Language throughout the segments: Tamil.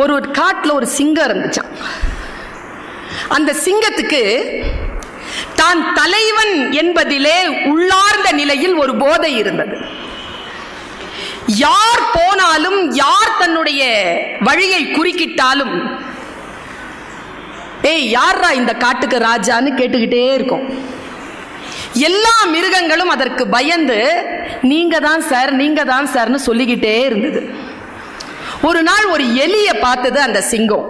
ஒரு காட்டில் ஒரு சிங்கம் இருந்துச்சான். அந்த சிங்கத்துக்கு தான் தலைவன் என்பதிலே உள்ளார்ந்த நிலையில் ஒரு போதை இருந்தது. யார் போனாலும், யார் தன்னுடைய வழியை குறுக்கிட்டாலும், ஏய் யாரா இந்த காட்டுக்கு ராஜான்னு கேட்டுக்கிட்டே இருக்கும். எல்லா மிருகங்களும் அதற்கு பயந்து நீங்க தான் சார், நீங்க தான் சார்னு சொல்லிக்கிட்டே இருந்தது. ஒரு நாள் ஒரு எலியை பார்த்தது அந்த சிங்கம்.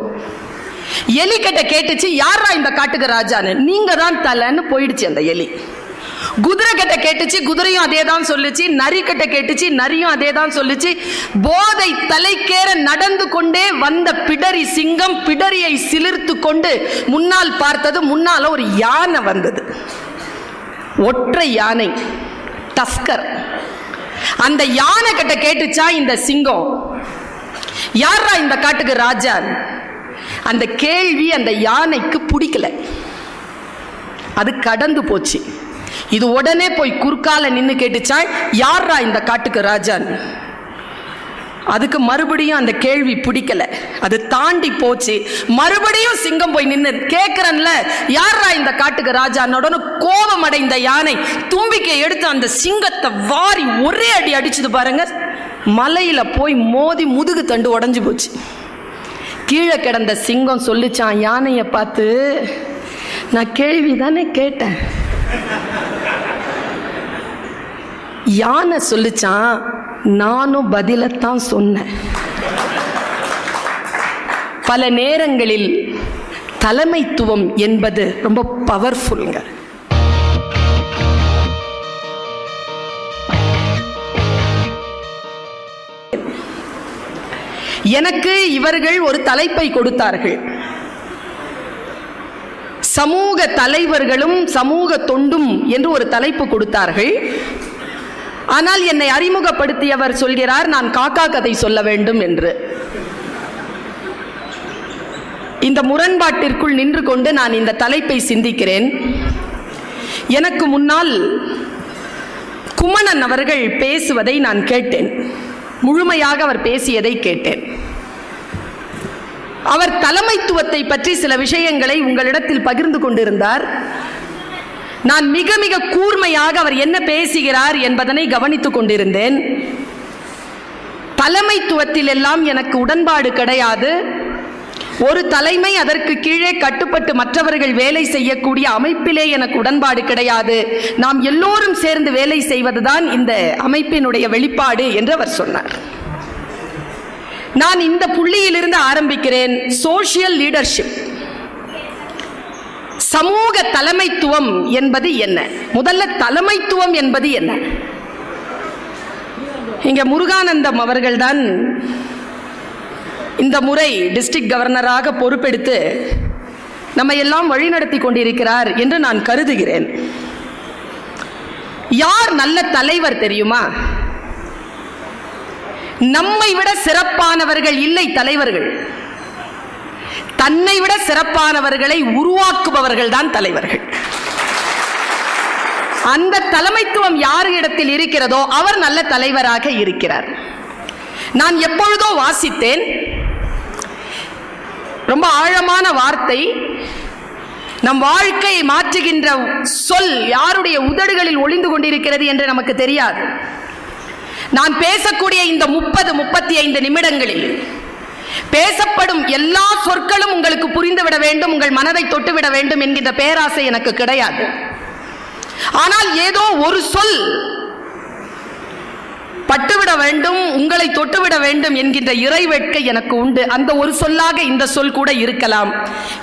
எலி கிட்ட கேட்டுச்சு, யாரா இந்த காட்டுக்கு ராஜான்னு. நீங்க தான் தலைன்னு போயிடுச்சு அந்த எலி. குதிரை கிட்ட கேட்டுச்சு, குதிரையும் அதே தான் சொல்லுச்சு. நரி கிட்ட கேட்டுச்சு, நரியும் அதே தான் சொல்லுச்சு. போதை தலைக்கேற நடந்து கொண்டே வந்த பிடரி சிங்கம் பிடரியை சிலிர்த்து கொண்டு முன்னால் பார்த்தது. முன்னால ஒரு யானை வந்தது, ஒற்றை யானை, டஸ்கர். அந்த யானை கிட்ட கேட்டுச்சா இந்த சிங்கம், யாரா இந்த காட்டுக்கு ராஜா. அந்த கேள்வி அந்த யானைக்கு பிடிக்கல, அது கடந்து போச்சு. இது உடனே போய் குறுக்கால நின்று கேட்டுச்சா, யாரா இந்த காட்டுக்கு ராஜான்னு. அதுக்கு மறுபடியும் அந்த கேள்வி பிடிக்கல, அது தாண்டி போச்சு. மறுபடியும் சிங்கம் போய் நின்று கேட்கிறன்ல, யாரா இந்த காட்டுக்கு ராஜான்னு. கோபம் அடைந்த யானை தும்பிக்கை எடுத்து அந்த சிங்கத்தை வாரி ஒரே அடி அடிச்சது பாருங்க. மலையில போய் மோதி முதுகு தண்டு உடைஞ்சு போச்சு. கீழே கிடந்த சிங்கம் சொல்லிச்சான் யானையை பார்த்து, நான் கேள்வி தானே கேட்டேன். யானை சொல்லிச்சான், நானும் பதிலத்தான் சொன்னேன். பல நேரங்களில் தலைமைத்துவம் என்பது ரொம்ப பவர்ஃபுல்ங்க. எனக்கு இவர்கள் ஒரு தலைப்பை கொடுத்தார்கள், சமூக தலைவர்களும் சமூக தொண்டும் என்று ஒரு தலைப்பு கொடுத்தார்கள். ஆனால் என்னை அறிமுகப்படுத்தியவர் சொல்கிறார், நான் காக்கா கதை சொல்ல வேண்டும் என்று. இந்த முரண்பாட்டிற்குள் நின்று கொண்டு நான் இந்த தலைப்பை சிந்திக்கிறேன். எனக்கு முன்னால் குமணன் அவர்கள் பேசுவதை நான் கேட்டேன், முழுமையாக அவர் பேசியதை கேட்டேன். அவர் தலைமைத்துவத்தை பற்றி சில விஷயங்களை உங்களிடத்தில் பகிர்ந்து கொண்டிருந்தார். நான் மிக மிக கூர்மையாக அவர் என்ன பேசுகிறார் என்பதனை கவனித்துக் கொண்டிருந்தேன். தலைமைத்துவத்தில் எல்லாம் எனக்கு உடன்பாடு கிடையாது. ஒரு தலைமை, அதற்கு கீழே கட்டுப்பட்டு மற்றவர்கள் வேலை செய்யக்கூடிய அமைப்பிலே எனக்கு உடன்பாடு கிடையாது. நாம் எல்லோரும் சேர்ந்து வேலை செய்வதுதான் இந்த அமைப்பினுடைய வெளிப்பாடு என்று அவர் சொன்னார். நான் இந்த புள்ளியிலிருந்து ஆரம்பிக்கிறேன். சோஷியல் லீடர்ஷிப், சமூக தலைமைத்துவம் என்பது என்ன? முதல்ல தலைமைத்துவம் என்பது என்ன? இங்க முருகானந்தம் அவர்கள்தான் இந்த முறை டிஸ்ட்ரிக்ட் கவர்னராக பொறுப்பெடுத்து நம்ம எல்லாம் வழிநடத்தி கொண்டிருக்கிறார் என்று நான் கருதுகிறேன். யார் நல்ல தலைவர் தெரியுமா? நம்மை விட சிறப்பானவர்கள் இல்லை தலைவர்கள், தன்னை விட சிறப்பானவர்களை உருவாக்குபவர்கள் தான் தலைவர்கள். அந்த தலைமைத்துவம் யார் இடத்தில் இருக்கிறதோ அவர் நல்ல தலைவராக இருக்கிறார். நான் எப்பொழுதோ வாசித்தேன், ரொம்ப ஆழமான வார்த்தை. நம் வாழ்க்கையை மாற்றுகின்ற சொல் யாருடைய உதடுகளில் ஒளிந்து கொண்டிருக்கிறது என்று நமக்கு தெரியாது. நான் பேசக்கூடிய இந்த 30-35 நிமிடங்களில் பேசப்படும் எல்லா சொற்களும் உங்களுக்கு புரிந்துவிட வேண்டும், உங்கள் மனதை தொட்டுவிட வேண்டும் என்கின்ற பேராசை எனக்கு கிடையாது. ஆனால் ஏதோ ஒரு சொல் பட்டுவிட வேண்டும், உங்களை தொட்டுவிட வேண்டும் என்கின்ற இறைவேட்கை எனக்கு உண்டு. அந்த ஒரு சொல்லாக இந்த சொல் கூட இருக்கலாம்.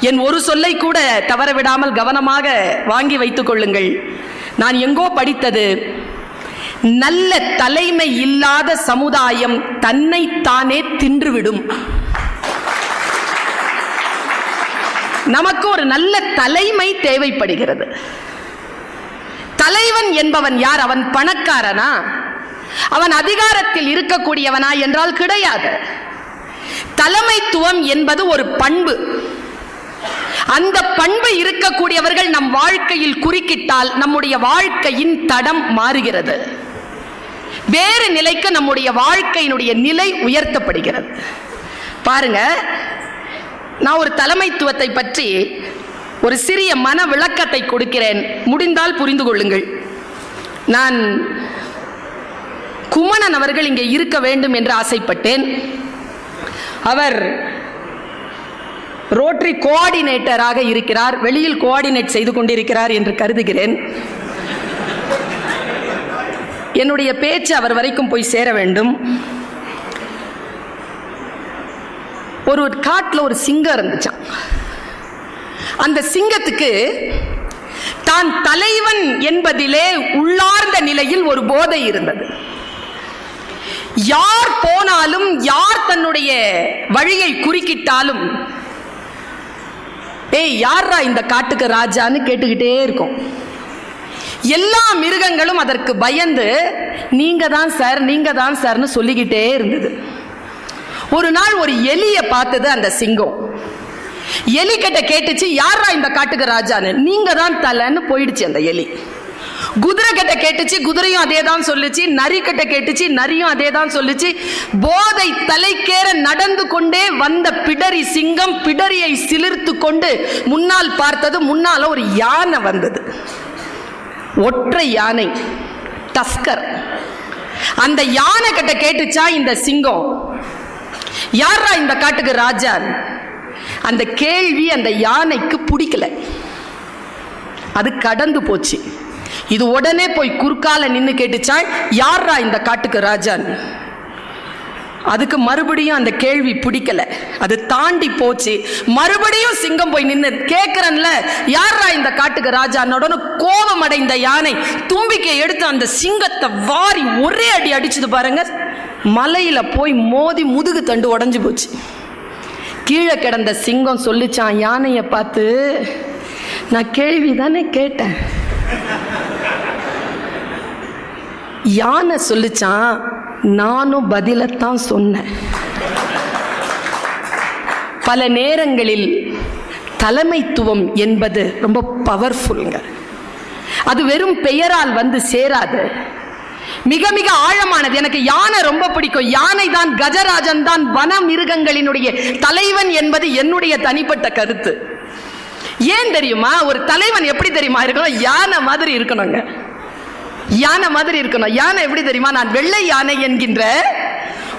என் ஒரு சொல்லை கூட தவறவிடாமல் கவனமாக வாங்கி வைத்துக் கொள்ளுங்கள். நான் எங்கோ படித்தது, நல்ல தலைமை இல்லாத சமுதாயம் தன்னைத்தானே தின்றுவிடும். நமக்கு ஒரு நல்ல தலைமை தேவைப்படுகிறது. தலைவன் என்பவன் யார்? அவன் பணக்காரனா? அவன் அதிகாரத்தில் இருக்கக்கூடியவனா என்றால் கிடையாது. தலைமைத்துவம் என்பது ஒரு பண்பு. அந்த பண்பு இருக்கக்கூடியவர்கள் நம் வாழ்க்கையில் குறுக்கிட்டால் நம்முடைய வாழ்க்கையின் தடம் மாறுகிறது. வேறு நிலைக்கு நம்முடைய வாழ்க்கையினுடைய நிலை உயர்த்தப்படுகிறது. பாருங்க, நான் ஒரு தலைமைத்துவத்தை பற்றி ஒரு சிறிய மன விளக்கத்தை கொடுக்கிறேன், முடிந்தால் புரிந்து கொள்ளுங்கள். நான் குமணன் அவர்கள் இங்கே இருக்க வேண்டும் என்று ஆசைப்பட்டேன். அவர் ரோட்டரி கோஆர்டினேட்டராக இருக்கிறார், வெளியில் கோஆர்டினேட் செய்து கொண்டிருக்கிறார் என்று கருதுகிறேன். என்னுடைய பேச்சு அவர் வரைக்கும் போய் சேர வேண்டும். ஒரு காட்டில் ஒரு சிங்கம் இருந்துச்சான். அந்த சிங்கத்துக்கு தான் தலைவன் என்பதிலே உள்ளார்ந்த நிலையில் ஒரு போதை இருந்தது. யார் போனாலும், யார் தன்னுடைய வழியை குறுக்கிட்டாலும், ஏய் யாரா இந்த காட்டுக்கு ராஜான்னு கேட்டுக்கிட்டே இருக்கும். எல்லா மிருகங்களும் அதற்கு பயந்து நீங்க தான் சார், நீங்க தான் சார்னு சொல்லிக்கிட்டே இருந்தது. ஒரு நாள் ஒரு எலியை பார்த்தது அந்த சிங்கம். எலி கிட்ட கேட்டுச்சு, யாரா இந்த காட்டுக்கு ராஜான்னு. நீங்க தான் தலைன்னு போயிடுச்சு அந்த எலி. குதிரை கிட்ட கேட்டுச்சு, குதிரையும் அதே தான் சொல்லுச்சு. நரி கிட்ட கேட்டுச்சு, நரியும் அதே தான் சொல்லுச்சு. போதை தலைக்கேற நடந்து கொண்டே வந்த பிடரி சிங்கம் பிடரியை சிலிர்த்து கொண்டு முன்னால் பார்த்தது. முன்னால ஒரு யானை வந்தது, ஒற்றை யானை, டஸ்கர். அந்த யானை கிட்ட கேட்டுச்சா இந்த சிங்கம், யாரா இந்த காட்டுக்கு ராஜா. அந்த கேள்வி அந்த யானைக்கு பிடிக்கல, அது கடந்து போச்சு. இது உடனே போய் குறுக்கால நின்று கேட்டுச்சா, யாரா இந்த காட்டுக்கு ராஜான்னு. அதுக்கு மறுபடியும் அந்த கேள்வி பிடிக்கல, அது தாண்டி போச்சு. மறுபடியும் சிங்கம் போய் நின்று கேட்கிறன்ல, யாரா இந்த காட்டுக்கு ராஜான்னு. கோபம் அடைந்த யானை தும்பிக்கை எடுத்து அந்த சிங்கத்தை வாரி ஒரே அடி அடிச்சது பாருங்க. மலையில போய் மோதி முதுகு தண்டு உடைஞ்சு போச்சு. கீழே கிடந்த சிங்கம் சொல்லிச்சான் யானையை பார்த்து, நான் கேள்வி தானே கேட்டேன். யானை சொல்லிச்சான், நானும் பதிலத்தான் சொன்னேன். பல நேரங்களில் தலைமைத்துவம் என்பது ரொம்ப பவர்ஃபுல்ங்க. அது வெறும் பெயரால் வந்து சேராது, மிக மிக ஆழமானது. எனக்கு யானை ரொம்ப பிடிக்கும். யானை தான், கஜராஜன் தான் வன மிருகங்களினுடைய தலைவன் என்பது என்னுடைய தனிப்பட்ட கருத்து. ஏன் தெரியுமா? ஒரு தலைவன் எப்படி தெரியுமா இருக்கணும்? யானை மாதிரி இருக்கணுங்க. யானை மாதிரி இருக்கணும். யானை எப்படி தெரியுமா? நான் வெள்ளை யானை என்கின்ற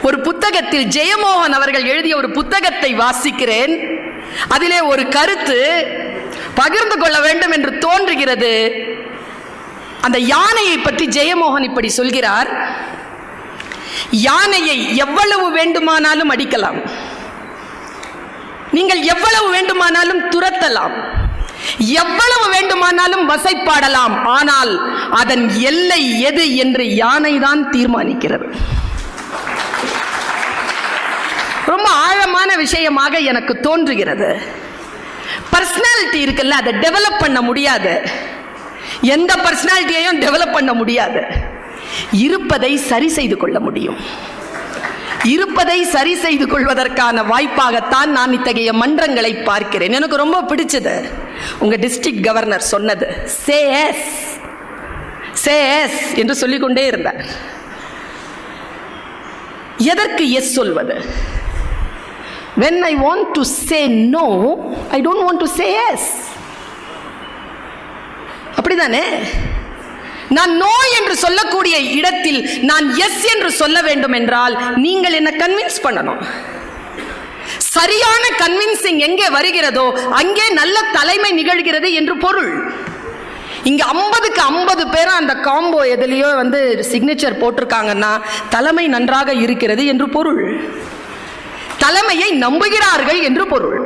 ஒரு புத்தகத்தில் ஜெயமோகன் அவர்கள் எழுதிய ஒரு புத்தகத்தை வாசிக்கிறேன். அதிலே ஒரு கருத்து பகிர்ந்து கொள்ள வேண்டும் என்று தோன்றுகிறது. அந்த யானையை பற்றி ஜெயமோகன் இப்படி சொல்கிறார், யானையை எவ்வளவு வேண்டுமானாலும் அடிக்கலாம், நீங்கள் எவ்வளவு வேண்டுமானாலும் துரத்தலாம், எவ்வளவு வேண்டுமானாலும் வசைப்பாடலாம், ஆனால் அதன் எல்லை எது என்று யானை தான் தீர்மானிக்கிறது. ரொம்ப ஆழமான விஷயமாக எனக்கு தோன்றுகிறது. பர்சனாலிட்டி இருக்குல்ல, அதை டெவலப் பண்ண முடியாது. எந்த பர்சனாலிட்டியையும் டெவலப் பண்ண முடியாது. இருப்பதை சரி செய்து கொள்ள முடியும். இருப்பதை சரி செய்து கொள்வதற்கான வாய்ப்பாகத்தான் நான் இத்தகைய மன்றங்களை பார்க்கிறேன். எனக்கு ரொம்ப பிடிச்சது உங்க டிஸ்ட்ரிக்ட் கவர்னர் சொன்னது, சே எஸ் என்று சொல்லிக்கொண்டே இருந்தார். எதற்கு எஸ் சொல்வது? when I want to say no, I don't want to say yes. அப்படிதானே? நான் நோ என்று சொல்லக்கூடிய இடத்தில் நான் எஸ் என்று சொல்ல வேண்டும் என்றால் நீங்கள் என்ன கன்வின்ஸ் பண்ணணும். சரியான கன்வின்சிங் எங்கே வருகிறதோ அங்கே நல்ல தலைமை நிகழ்கிறது என்று பொருள். இங்க 50க்கு 50 பேரும் அந்த காம்போ எதுலையோ வந்து சிக்னேச்சர் போட்டிருக்காங்கன்னா தலைமை நன்றாக இருக்கிறது என்று பொருள். தலைமையை நம்புகிறார்கள் என்று பொருள்.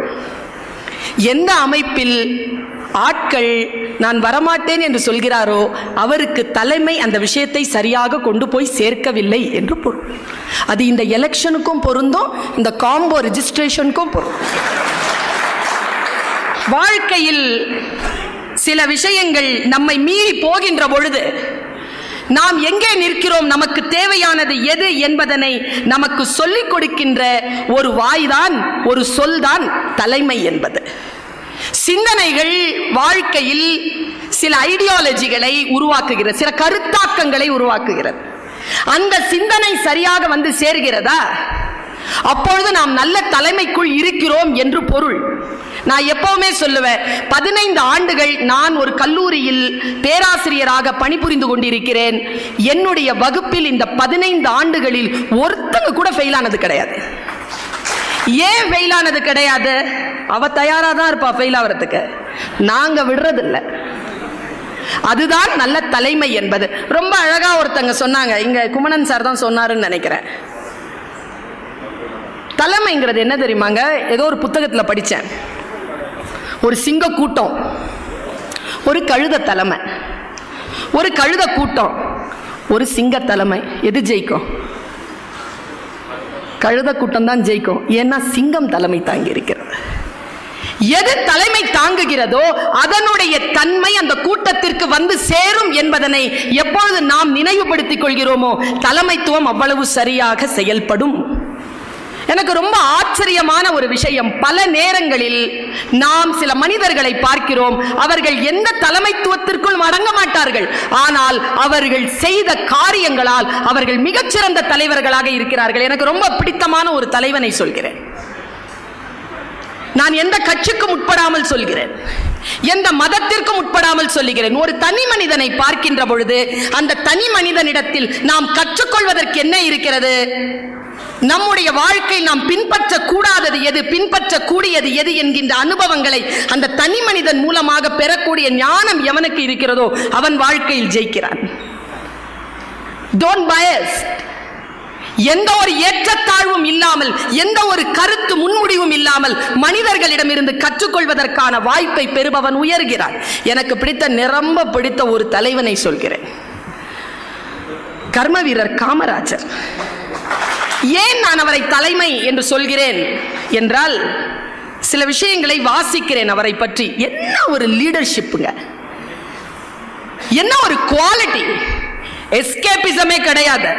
எந்த அமைப்பில் ஆட்கள் நான் வரமாட்டேன் என்று சொல்கிறாரோ அவருக்கு தலைமை அந்த விஷயத்தை சரியாக கொண்டு போய் சேர்க்கவில்லை என்று பொருள். அது இந்த எலெக்ஷனுக்கும் பொருந்தும், இந்த காம்போ ரெஜிஸ்ட்ரேஷனுக்கும் பொருந்தும். வாழ்க்கையில் சில விஷயங்கள் நம்மை மீறி போகின்ற பொழுது நாம் எங்கே நிற்கிறோம், நமக்கு தேவையானது எது என்பதனை நமக்கு சொல்லிக் கொடுக்கின்ற ஒரு வாய்தான், ஒரு சொல்தான் தலைமை என்பது. சிந்தனைகள் வாழ்க்கையில் சில ஐடியாலஜிகளை உருவாக்குகிறது, சில கருத்தாக்கங்களை உருவாக்குகிறது. அந்த சிந்தனை சரியாக வந்து சேர்கிறதா? அப்பொழுது நாம் நல்ல தலைமைக்குள் இருக்கிறோம் என்று பொருள். நான் எப்பவுமே சொல்லுவேன், 15 ஆண்டுகள் நான் ஒரு கல்லூரியில் பேராசிரியராக பணிபுரிந்து கொண்டிருக்கிறேன். என்னுடைய வகுப்பில் இந்த 15 ஆண்டுகளில் ஒருத்தங்க கூட ஃபெயில் ஆனது கிடையாது. ஏன் ஃபெயில் ஆனது கிடையாது? அவ தயாரா தான் இருப்பா ஃபெயில் ஆகிறதுக்கு, நாங்க விடுறதில்லை. அதுதான் நல்ல தலைமை என்பது. ரொம்ப அழகா ஒருத்தங்க சொன்னாங்க, இங்க குமணன் சார் தான் சொன்னாருன்னு நினைக்கிறேன். தலைமைங்கிறது என்ன தெரியுமாங்க? ஏதோ ஒரு புத்தகத்தில் படித்தேன். ஒரு சிங்க கூட்டம், ஒரு கழுத தலைமை, ஒரு கழுத கூட்டம், ஒரு சிங்க தலைமை. எது ஜெயிக்கும்? கழுத கூட்டம் தான் ஜெயிக்கும். ஏன்னா சிங்கம் தலைமை தாங்கி இருக்கிறது. எது தலைமை தாங்குகிறதோ அதனுடைய தன்மை அந்த கூட்டத்திற்கு வந்து சேரும் என்பதனை எப்பொழுது நாம் நினைவுபடுத்திக் கொள்கிறோமோ தலைமைத்துவம் அவ்வளவு சரியாக செயல்படும். எனக்கு ரொம்ப ஆச்சரியமான ஒரு விஷயம், பல நேரங்களில் நாம் சில மனிதர்களை பார்க்கிறோம், அவர்கள் எந்த தலைமைத்துவத்திற்குள் அடங்க மாட்டார்கள், ஆனால் அவர்கள் செய்த காரியங்களால் அவர்கள் மிகச்சிறந்த தலைவர்களாக இருக்கிறார்கள். எனக்கு ரொம்ப பிடித்தமான ஒரு தலைவனை சொல்கிறேன். நான் எந்த கட்சிக்கும் உட்படாமல் சொல்கிறேன், எந்த மதத்திற்கும் உட்படாமல் சொல்லுகிறேன். ஒரு தனி மனிதனை பார்க்கின்ற பொழுது அந்த தனி மனிதனிடத்தில் நாம் கற்றுக்கொள்வதற்கு என்ன இருக்கிறது? நம்முடைய வாழ்க்கையில் நாம் பின்பற்ற கூடாதது எது, பின்பற்றக்கூடியது எது என்கின்ற அனுபவங்களை அந்த தனி மனிதன் மூலமாக பெறக்கூடிய ஞானம் எவனுக்கு இருக்கிறதோ அவன் வாழ்க்கையில் ஜெயிக்கிறான். Don't bias. எந்த ஒரு ஏற்றத்தாழ்வும் இல்லாமல், எந்த ஒரு கருத்து முன்முடிவும் இல்லாமல் மனிதர்களிடமிருந்து கற்றுக்கொள்வதற்கான வாய்ப்பை பெறுபவன் உயர்கிறான். எனக்கு நிரம்ப பிடித்த ஒரு தலைவனை சொல்கிறேன், கர்ம வீரர் காமராஜர். ஏன் நான் அவரை தலைமை என்று சொல்கிறேன் என்றால், சில விஷயங்களை வாசிக்கிறேன் அவரை பற்றி. என்ன ஒரு லீடர்ஷிப்புங்க, என்ன ஒரு குவாலிட்டி. எஸ்கேபிசமே கிடையாது.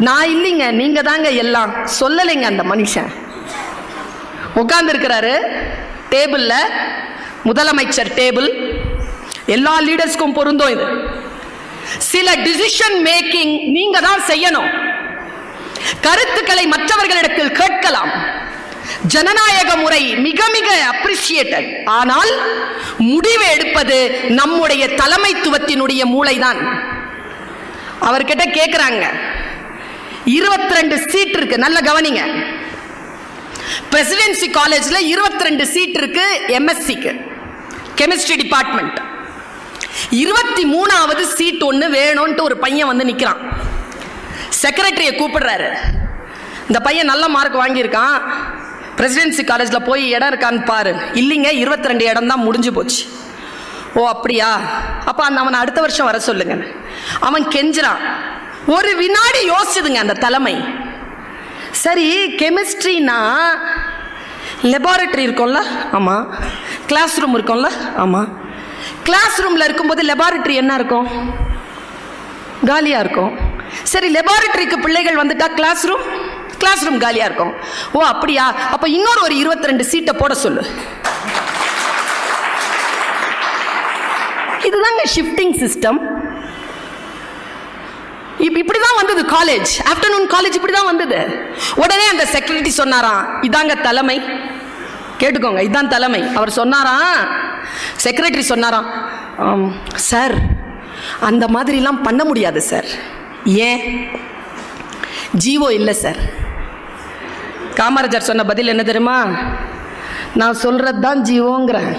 நான் இல்லைங்க, நீங்க தாங்க எல்லாம் சொல்லலைங்க. அந்த மனுஷன் உட்கார்ந்து இருக்கிறாரு டேபிள்ல, முதலமைச்சர் டேபிள். எல்லா லீடர்ஸ்க்கும் பொருந்தும் இது. சில டிசிஷன் மேக்கிங் நீங்க தான் செய்யணும். கருத்துக்களை மற்றவர்களிடத்தில் கேட்கலாம். ஜனநாயக முறை மிக மிக அப்ரிசியேட்டட். ஆனால் முடிவு எடுப்பது நம்முடைய தலைமைத்துவத்தினுடைய மூளைதான். அவர்கிட்ட கேட்கிறாங்க, 22 சீட் இருக்கு, நல்ல கவனிங்க. பிரசிடென்சி காலேஜ்ல 22 சீட் இருக்கு எம்எஸ்சிக்கு, கெமிஸ்ட்ரி டிபார்ட்மெண்ட். 23வது சீட் ஒன்று வேணும்ட்டு ஒரு பையன் வந்து நிற்கிறான். செக்ரட்டரியை கூப்பிடுறாரு. இந்த பையன் நல்ல மார்க் வாங்கியிருக்கான், பிரசிடென்சி காலேஜில் போய் இடம் இருக்கான்னு பாரு. இல்லைங்க, 22 இடம் தான் முடிஞ்சு போச்சு. ஓ அப்படியா, அப்போ அவனை அடுத்த வருஷம் வர சொல்லுங்க. அவன் கெஞ்சுறான். ஒரு வினாடி யோசிச்சுதுங்க அந்த தலைமை. சரி, கெமிஸ்ட்ரினா லெபார்டரி இருக்கும்ல? ஆமாம். கிளாஸ் ரூம் இருக்கும்ல? ஆமாம். கிளாஸ் ரூமில் இருக்கும்போது லெபார்டரி என்ன இருக்கும்? காலியாக இருக்கும். சரி, லெபார்டரிக்கு பிள்ளைகள் வந்துட்டா கிளாஸ் ரூம் காலியாக இருக்கும். ஓ அப்படியா, அப்போ இன்னொரு ஒரு 22 சீட்டை போட சொல்லு. இதுதாங்க ஷிஃப்டிங் சிஸ்டம். இப்படிதான் வந்தது காலேஜ், ஆஃப்டர்நூன் காலேஜ் இப்படிதான் வந்தது. உடனே அந்த செக்ரட்டரி சொன்னாராம், இதாங்க தலைமை, கேட்டுக்கோங்க, இதான் தலைமை. அவர் சொன்னாராம், செக்ரட்டரி சொன்னாராம், சார் அந்த மாதிரிலாம் பண்ண முடியாது சார். ஏன்? ஜீவோ இல்லை சார். காமராஜர் சொன்ன பதில் என்ன தெரியுமா? நான் சொல்றது தான் ஜீவோங்கிறேன்.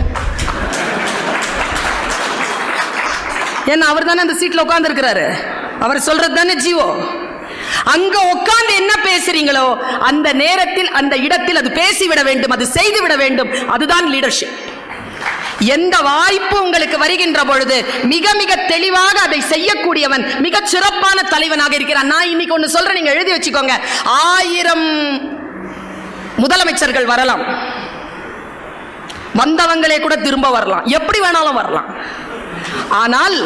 ஏன்னா அவர் தானே அந்த சீட்ல உட்கார்ந்து இருக்கிறாரு, அவர் சொல்றது தானே ஜீவோ. அங்க உட்கார்ந்து என்ன பேசுறீங்களோ அந்த நேரத்தில் அந்த இடத்தில் அது பேசிவிட வேண்டும், அது செய்துவிட வேண்டும். அதுதான் லீடர்ஷிப். எந்த வாய்ப்பு உங்களுக்கு வருகின்ற பொழுது மிக மிக தெளிவாக அதை செய்யக்கூடியவன் மிக சிறப்பான தலைவனாக இருக்கிறான். நான் இன்னைக்கு ஒன்று சொல்றேன், நீங்க எழுதி வச்சுக்கோங்க. 1000 முதலமைச்சர்கள் வரலாம், வந்தவங்களே கூட திரும்ப வரலாம், எப்படி வேணாலும் வரலாம். ஆனால்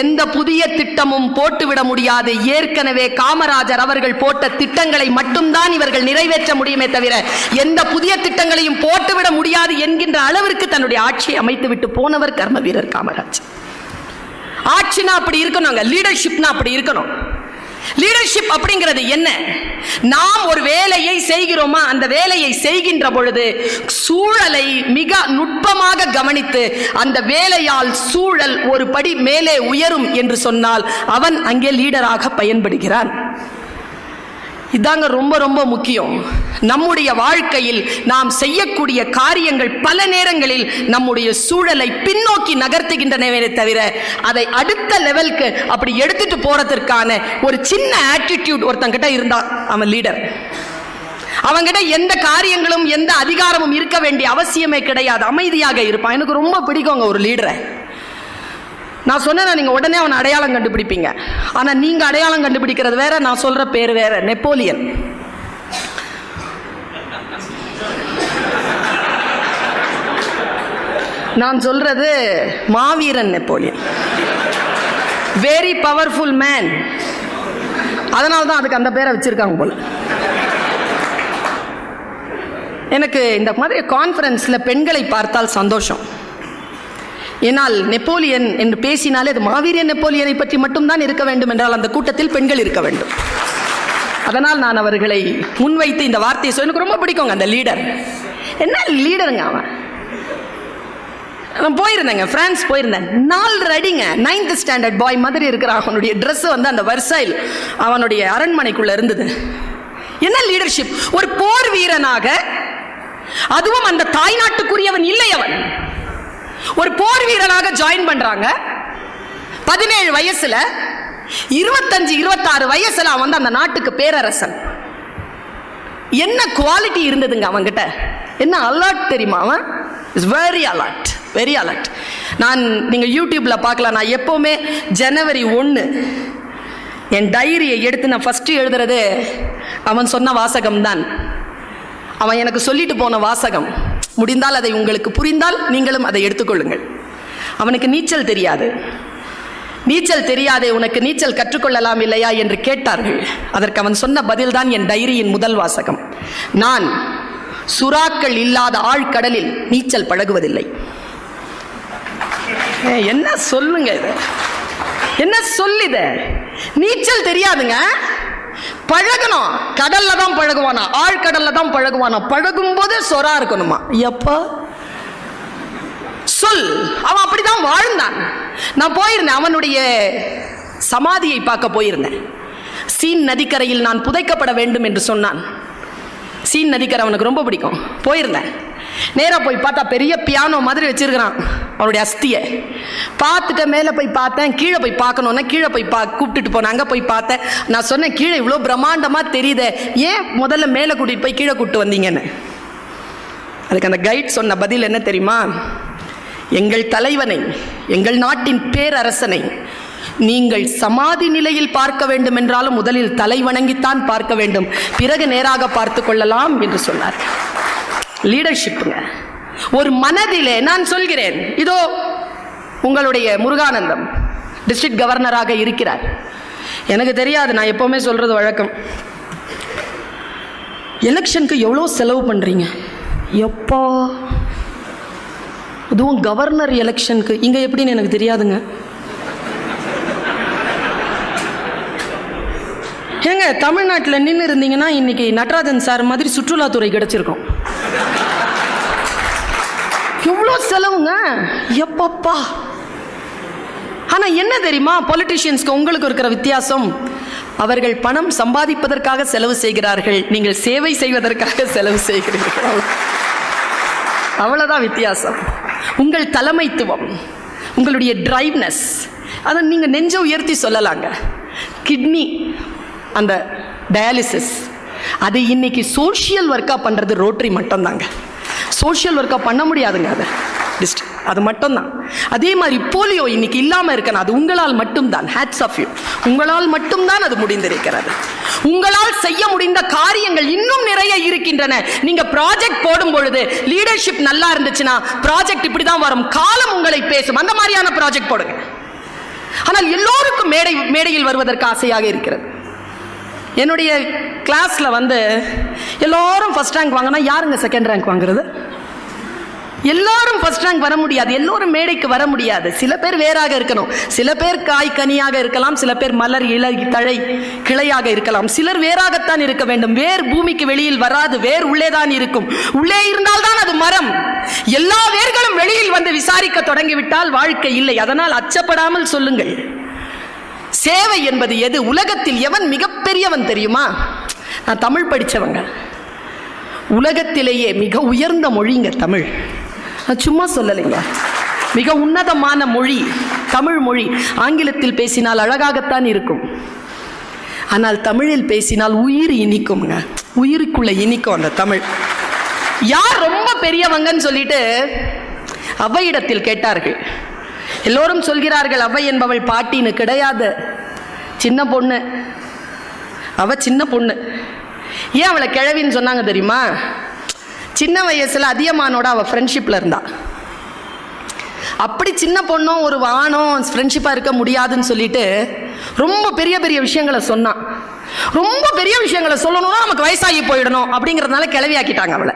எந்த புதிய திட்டமும் போட்டுவிட முடியாது. ஏற்கனவே காமராஜர் அவர்கள் போட்ட திட்டங்களை மட்டும்தான் இவர்கள் நிறைவேற்ற முடியுமே தவிர எந்த புதிய திட்டங்களையும் போட்டுவிட முடியாது என்கின்ற அளவிற்கு தன்னுடைய ஆட்சியை அமைத்து விட்டு போனவர் கர்ம வீரர் காமராஜர். ஆட்சினா அப்படி இருக்கணுங்க, லீடர்ஷிப்னா அப்படி இருக்கணும். லீடர்ஷிப் அப்படிங்கிறது என்ன? நாம் ஒரு வேலையை செய்கிறோமா, அந்த வேலையை செய்கின்ற பொழுது சூழலை மிக நுட்பமாக கவனித்து அந்த வேலையால் சூழல் ஒரு படி மேலே உயரும் என்று சொன்னால் அவன் அங்கே லீடராக பயன்படுகிறான். இதாங்க ரொம்ப ரொம்ப முக்கியம். நம்முடைய வாழ்க்கையில் நாம் செய்யக்கூடிய காரியங்கள் பல நேரங்களில் நம்முடைய சூழலை பின்னோக்கி நகர்த்துகின்றனவே தவிர அதை அடுத்த லெவலுக்கு அப்படி எடுத்துட்டு போறதற்கான ஒரு சின்ன ஆட்டிடியூட் ஒருத்தங்கிட்ட இருந்தா அவன் லீடர். அவங்கிட்ட எந்த காரியங்களும் எந்த அதிகாரமும் இருக்க வேண்டிய அவசியமே கிடையாது. அமைதியாக இருப்பான். எனக்கு ரொம்ப பிடிக்குங்க ஒரு லீடரை. நான் சொன்னேன், நீங்க உடனே அவனை அடையாளம் கண்டுபிடிப்பீங்க. ஆனா நீங்க அடையாளம் கண்டுபிடிக்கிறது வேற, நான் சொல்ற பேர் வேற. நெப்போலியன். நான் சொல்றது மாவீரன் நெப்போலியன். Very powerful man. அதனால தான் அதுக்கு அந்த பேரை வச்சிருக்காங்க போல. எனக்கு இந்த மாதிரி கான்ஃபரன்ஸ்ல பெண்களை பார்த்தால் சந்தோஷம். ஏனால் நெப்போலியன் என்று பேசினாலே அது மாவீரன் நெப்போலியனை பற்றி மட்டும்தான் இருக்க வேண்டும் என்றால் அந்த கூட்டத்தில் பெண்கள் இருக்க வேண்டும். அதனால் நான் அவர்களை முன்வைத்து இந்த வார்த்தையை சொல்ல எனக்கு ரொம்ப பிடிக்குங்க. அந்த லீடர் என்ன லீடருங்க அவன். நான் போயிருந்தேங்க, பிரான்ஸ் போயிருந்தேன். 4 அடிங்க 9th ஸ்டாண்டர்ட் பாய் மாதிரி இருக்கிற அவனுடைய ட்ரெஸ் வந்து அந்த வர்சைல் அவனுடைய அரண்மனைக்குள்ள இருந்தது. என்ன லீடர்ஷிப்! ஒரு போர் வீரனாக, அதுவும் அந்த தாய்நாட்டுக்குரியவன் இல்லை, அவன் ஒரு போர் வீரனாக ஜாயின் பண்றாங்க. 17 வயசுல 25-26 வயசுல அவன் அந்த நாட்டுக்கு பேரரசன். என்ன குவாலிட்டி இருந்ததுங்க அவன்கிட்ட! என்ன அலர்ட் தெரியுமா? அவன் is very alert, very alert. நீங்க யூடியூப்ல பார்க்கலாம். நான் எப்பவுமே ஜனவரி 1 என் டைரியை எடுத்து நான் ஃபர்ஸ்ட் எழுதுறது அவன் சொன்ன வாசகம் தான். அவன் எனக்கு சொல்லிட்டு போன வாசகம். முடிந்தால் அதை உங்களுக்கு புரிந்தால் நீங்களும் அதை எடுத்துக்கொள்ளுங்கள். அவனுக்கு நீச்சல் தெரியாது. நீச்சல் தெரியாதே, உனக்கு நீச்சல் கற்றுக்கொள்ளலாம் இல்லையா என்று கேட்டார்கள். அதற்கு அவன் சொன்ன பதில்தான் என் டைரியின் முதல் வாசகம். நான் சுறாக்கள் இல்லாத ஆழ்கடலில் நீச்சல் பழகுவதில்லை. என்ன சொல்லுங்க இது! என்ன சொல்லுத! நீச்சல் தெரியாதுங்க, பழகணும். கடல்ல தான் பழகுவானா, ஆழ்கடல்ல தான் பழகுவானா. பழகும் போது சொரா இருக்கணுமா? எப்ப சொல். அவன் அப்படிதான் வாழ்ந்தான். நான் போயிருந்தேன், அவனுடைய சமாதியை பார்க்க போயிருந்தேன். சீன் நதிக்கரையில் நான் புதைக்கப்பட வேண்டும் என்று சொன்னான். சீன் நதிக்கரை அவனுக்கு ரொம்ப பிடிக்கும். போயிருந்தேன். நேராக போய் பார்த்தா பெரிய பியானோ மாதிரி வச்சிருக்கிறான் அவனுடைய அஸ்தியை. பார்த்துட்டு மேலே போய் பார்த்தேன். கீழே போய் பார்க்கணுன்னா கீழே போய் கூப்பிட்டுட்டு போனேன். அங்கே போய் பார்த்தேன். நான் சொன்னேன், கீழே இவ்வளோ பிரம்மாண்டமாக தெரியுது, ஏன் முதல்ல மேலே கூட்டிகிட்டு போய் கீழே கூப்பிட்டு வந்தீங்கன்னு. அதுக்கு அந்த கைட் சொன்ன பதில் என்ன தெரியுமா? எங்கள் தலைவனை, எங்கள் நாட்டின் பேரரசனை நீங்கள் சமாதி நிலையில் பார்க்க வேண்டும் என்றாலும் முதலில் தலை வணங்கித்தான் பார்க்க வேண்டும், பிறகு நேராக பார்த்து கொள்ளலாம் என்று சொன்னார். லீடர்ஷிப்புங்க. ஒரு மனதிலே நான் சொல்கிறேன், இதோ உங்களுடைய முருகானந்தம் டிஸ்ட்ரிக்ட் கவர்னராக இருக்கிறார். எனக்கு தெரியாது, நான் எப்பவுமே சொல்றது வழக்கம், எலெக்ஷனுக்கு எவ்வளோ செலவு பண்றீங்க எப்போ, அதுவும் கவர்னர் எலெக்ஷனுக்கு. இங்க எப்படின்னு எனக்கு தெரியாதுங்க. ஏங்க, தமிழ்நாட்டில் நின்று இருந்தீங்கன்னா இன்னைக்கு நடராஜன் சார் மாதிரி சுற்றுலாத்துறை கிடைச்சிருக்கும். எவ்வளோ செலவுங்க எப்பப்பா. ஆனா என்ன தெரியுமா, பொலிட்டிஷியன்ஸ்க்கு உங்களுக்கு இருக்கிற வித்தியாசம், அவர்கள் பணம் சம்பாதிப்பதற்காக செலவு செய்கிறார்கள், நீங்கள் சேவை செய்வதற்காக செலவு செய்கிறீர்கள். அவ்வளவுதான் வித்தியாசம். உங்கள் தலைமைத்துவம், உங்களுடைய டிரைவ்னஸ், அதை நீங்க நெஞ்ச உயர்த்தி சொல்லலாங்க. கிட்னி அந்த டயாலிசிஸ், அது இன்னைக்கு சோஷியல் ஒர்க்கா பண்றது ரோட்டரி மட்டும்தாங்க. சோஷியல் ஒர்க்கா பண்ண முடியாதுங்க, அது மட்டும்தான். அதே மாதிரி போலியோ இன்னைக்கு இல்லாம இருக்கணும், அது உங்களால் மட்டும்தான். ஹேட்ஸ் ஆஃப் யூ, உங்களால் மட்டும்தான் அது முடிந்திருக்கிறது. உங்களால் செய்ய முடிந்த காரியங்கள் இன்னும் நிறைய இருக்கின்றன. நீங்க ப்ராஜெக்ட் போடும் பொழுது லீடர்ஷிப் நல்லா இருந்துச்சுன்னா ப்ராஜெக்ட் இப்படிதான் வரும், காலம் உங்களை பேசும். அந்த மாதிரியான ப்ராஜெக்ட் போடுங்க. ஆனால் எல்லோருக்கும் மேடையில் வருவதற்கு ஆசையாக இருக்கிறது. என்னுடைய கிளாஸ்ல எல்லாரும் ஃபர்ஸ்ட் ரேங்க் வாங்கினா யாருங்க செகண்ட் ரேங்க் வாங்குறது? எல்லாரும் ஃபர்ஸ்ட் ரேங்க் வர முடியாது, எல்லோரும் மேடைக்கு வர முடியாது. சில பேர் வேறாக இருக்கணும், சில பேர் காய் கனியாக இருக்கலாம், சில பேர் மலர் இலை தழை கிளையாக இருக்கலாம். சிலர் வேறாகத்தான் இருக்க வேண்டும். வேர் பூமிக்கு வெளியில் வராது, வேர் உள்ளேதான் இருக்கும். உள்ளே இருந்தால்தான் அது மரம். எல்லா வேர்களும் வெளியில் வந்து விசாரிக்க தொடங்கிவிட்டால் வாழ்க்கை இல்லை. அதனால் அச்சப்படாமல் சொல்லுங்கள். சேவை என்பது எது? உலகத்தில் எவன் மிகப்பெரியவன் தெரியுமா? நான் தமிழ் படித்தவங்க. உலகத்திலேயே மிக உயர்ந்த மொழிங்க தமிழ். நான் சும்மா சொல்லலைங்க, மிக உன்னதமான மொழி தமிழ் மொழி. ஆங்கிலத்தில் பேசினால் அழகாகத்தான் இருக்கும், ஆனால் தமிழில் பேசினால் உயிர் இனிக்கும்ங்க. உயிருக்குள்ள இனிக்கும் அந்த தமிழ். யார் ரொம்ப பெரியவங்கன்னு சொல்லிட்டு அவ்வையிடத்தில் கேட்டார்கள். எல்லோரும் சொல்கிறார்கள் அவ்வை என்பவள் பாட்டின்னு. கிடையாது, சின்ன பொண்ணு. அவ சின்ன பொண்ணு. ஏன் அவளை கிழவின்னு சொன்னாங்க தெரியுமா? சின்ன வயசுல அதியமானோட அவ ஃப்ரெண்ட்ஷிப்ல இருந்தா. அப்படி சின்ன பொண்ணும் ஒரு ஆணும் ஃப்ரெண்ட்ஷிப்பா இருக்க முடியாதுன்னு சொல்லிட்டு ரொம்ப பெரிய பெரிய விஷயங்களை சொன்னான். ரொம்ப பெரிய விஷயங்களை சொல்லணும்னா நமக்கு வயசாகி போயிடணும் அப்படிங்கிறதுனால கிழவி ஆக்கிட்டாங்க அவளை.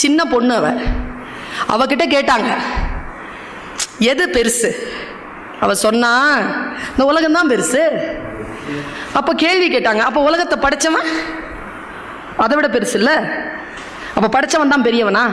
சின்ன பொண்ணு அவகிட்ட கேட்டாங்க எது பெருசு? அவ சொன்னா இந்த உலகம்தான் பெருசு. அப்ப கேள்வி கேட்டாங்க, அப்ப உலகத்தை படைச்சவன் அதை விட பெருசு இல்ல? அப்ப படைச்சவன் தான் பெரியவனா?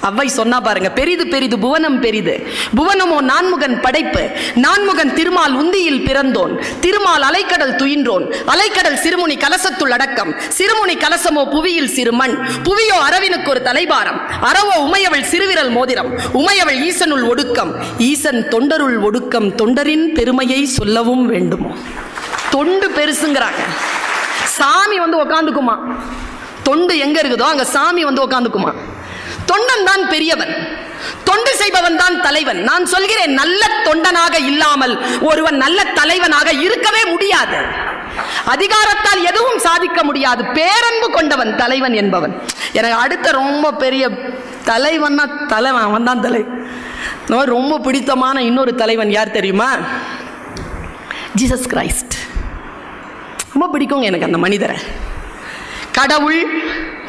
அவ்வை சொன்னா பாருங்க, பெரிது பெரிது புவனம் பெரிது, புவனமோ நான்முகன் படைப்பு, நான்முகன் திருமால் உந்தியில் பிறந்தோன், திருமால் அலைக்கடல் துயின்றோன், அலைக்கடல் சிறுமுனி கலசத்துள் அடக்கம், சிறுமுனி கலசமோ புவியில் சிறுமண், புவியோ அரவினுக்கு ஒரு தலைபாரம், அறவோ உமையவள் சிறுவிரல் மோதிரம், உமையவள் ஈசனுள் ஒடுக்கம், ஈசன் தொண்டருள் ஒடுக்கம், தொண்டரின் பெருமையை சொல்லவும் வேண்டுமோ? தொண்டு பெருசுங்கிறாங்க. சாமி வந்து உக்காந்துக்குமா? தொண்டு எங்க இருக்குதோ அங்க சாமி வந்து உக்காந்துக்குமா? தொண்டன் தான் பெரியவன், தொண்டு செய்பவன் தான் தலைவன். நான் சொல்கிறேன், நல்ல தொண்டனாக இல்லாமல் ஒருவன் நல்ல தலைவனாக இருக்கவே முடியாது. அதிகாரத்தால் எதுவும் சாதிக்க முடியாது. பேரன்பு கொண்டவன் தலைவன் என்பவன். எனக்கு அடுத்த ரொம்ப பெரிய தலைவன்னா தலைவன், அவன் தான் தலைவன். ரொம்ப பிடித்தமான இன்னொரு தலைவன் யார் தெரியுமா? Jesus Christ. ரொம்ப பிடிக்குங்க எனக்கு அந்த மனிதரை. கடவுள்,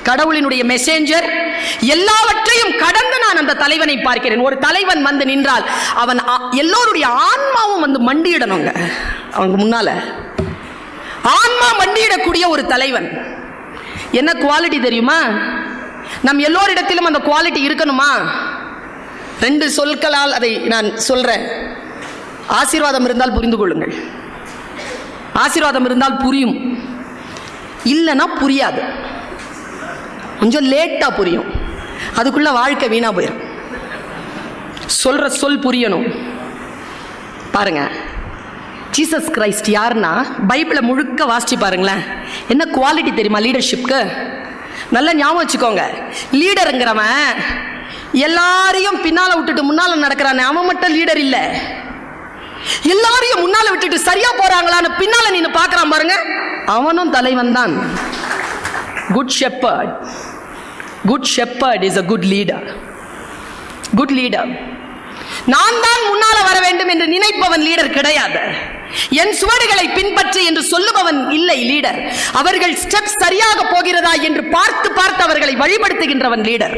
கடவுளினுடைய மெசேஞ்சர், எல்லாவற்றையும் கடந்து நான் அந்த தலைவனை பார்க்கிறேன். ஒரு தலைவன் வந்து நின்றால் அவன் எல்லோருடைய ஆன்மாவும் வந்து மண்டியிடணுங்க அவங்க முன்னால. ஆன்மா மண்டியிடக்கூடிய ஒரு தலைவன். என்ன குவாலிட்டி தெரியுமா? நம் எல்லோரிடத்திலும் அந்த குவாலிட்டி இருக்கணுமா? 2 சொற்களால் அதை நான் சொல்றேன். ஆசீர்வாதம் இருந்தால் புரிந்து கொள்ளுங்கள். ஆசீர்வாதம் இருந்தால் புரியும், இல்லைன்னா புரியாது. கொஞ்சம் லேட்டா புரியும், அதுக்குள்ள வாழ்க்கை வீணா போயிடும். சொல்ற சொல் புரியணும். பாருங்க, ஜீசஸ் கிரைஸ்ட் யாருன்னா பைபிளை முழுக்க வாசிச்சு பாருங்களேன். என்ன குவாலிட்டி தெரியுமா லீடர்ஷிப்க்கு? நல்லா ஞாபகம் வச்சுக்கோங்க. லீடருங்கிறவன் எல்லாரையும் பின்னால விட்டுட்டு முன்னால நடக்கிறானே, அவன் மட்டும் லீடர் இல்லை. எல்லாரையும் முன்னால விட்டுட்டு சரியா போறாங்களான்னு பின்னால நீங்க பாக்குறான் பாருங்க, அவனும் தலைவன் தான். Good shepherd, good shepherd is a good leader. Good leader. நான் தான் முன்னால வர வேண்டும் என்று நினைப்பவன் லீடர் கிடையாது. என் சுவடுகளை பின்பற்றி என்று சொல்லுபவன் இல்லை லீடர். அவர்கள் ஸ்டெப் சரியாக போகிறதா என்று பார்த்து பார்த்து அவர்களை வழிபடுத்துகின்றவன் லீடர்.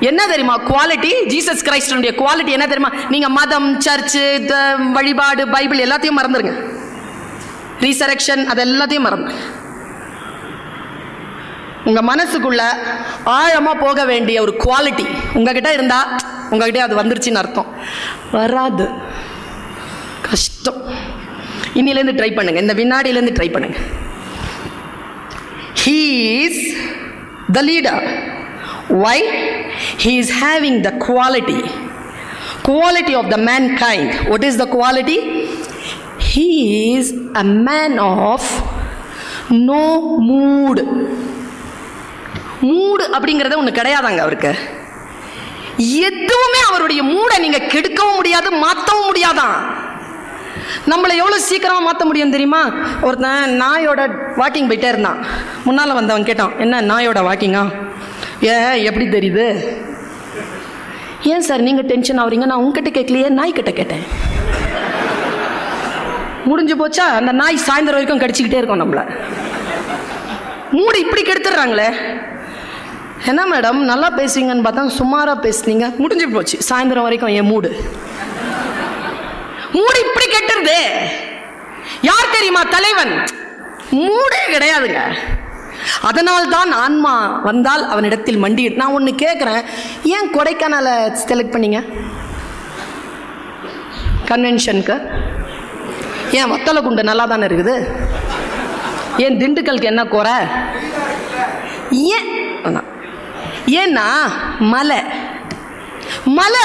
என்ன தெரியுமா குவாலிட்டி? ஜீசஸ் கிரைஸ்டனுடைய குவாலிட்டி என்ன தெரியுமா? நீங்க மதம், சர்ச்சு, வழிபாடு, பைபிள் எல்லாத்தையும் மறந்துருங்க. ரீசரெக்ஷன் அது எல்லாத்தையும் மறந்து உங்க மனசுக்குள்ள ஆழமா போக வேண்டிய ஒரு குவாலிட்டி உங்ககிட்ட இருந்தா, உங்ககிட்ட அது வந்துருச்சுன்னு அர்த்தம். வராது, கஷ்டம். இன்னிலேருந்து ட்ரை பண்ணுங்க, இந்த வினாடியிலேருந்து ட்ரை பண்ணுங்க. He is the leader. Why? He is having the quality of the mankind. What is the quality? He is a man of no mood. மூடு அப்படிங்கறத ஒண்ணு கிடையாதாங்க அவருக்கு. எதுவுமே அவருடைய மூடை நீங்க கெடுக்கவும் முடியாது, மாற்றவும் முடியாதான். நம்மளை எவ்வளவு சீக்கிரமா மாற்ற முடியும் தெரியுமா? ஒருத்தன் நாயோட வாக்கிங் போயிட்டே இருந்தான். முன்னால வந்தவன் கேட்டான், என்ன நாயோட வாக்கிங்கா? எப்படி தெரியுது? ஏன் சார் நீங்க டென்ஷன் ஆகுறீங்க? நான் உங்ககிட்ட கேட்கலையே, நாய் கிட்ட கேட்டேன். முடிஞ்சு போச்சா? அந்த நாய் சாயந்தரம் வரைக்கும் கடிச்சுக்கிட்டே இருக்கும் நம்மள. மூடு இப்படி கெடுத்துடுறாங்களே. என்ன மேடம் நல்லா பேசுவீங்கன்னு பார்த்தா சுமாராக பேசுனீங்க, முடிஞ்சு போச்சு சாயந்தரம் வரைக்கும் என் மூடு இப்படி கெட்டுருது. யார் தெரியுமா தலைவன்? மூடே கிடையாதுங்க. அதனால்தான் ஆன்மா வந்தால் அவனிடத்தில் மண்டி. நான் ஒன்று கேட்குறேன், ஏன் கொடைக்கானலை செலக்ட் பண்ணீங்க கன்வென்ஷனுக்கு? ஏன் வத்தலகுண்டு நல்லா தானே இருக்குது? ஏன் திண்டுக்கலுக்கு என்ன குறை? ஏன்னா மலை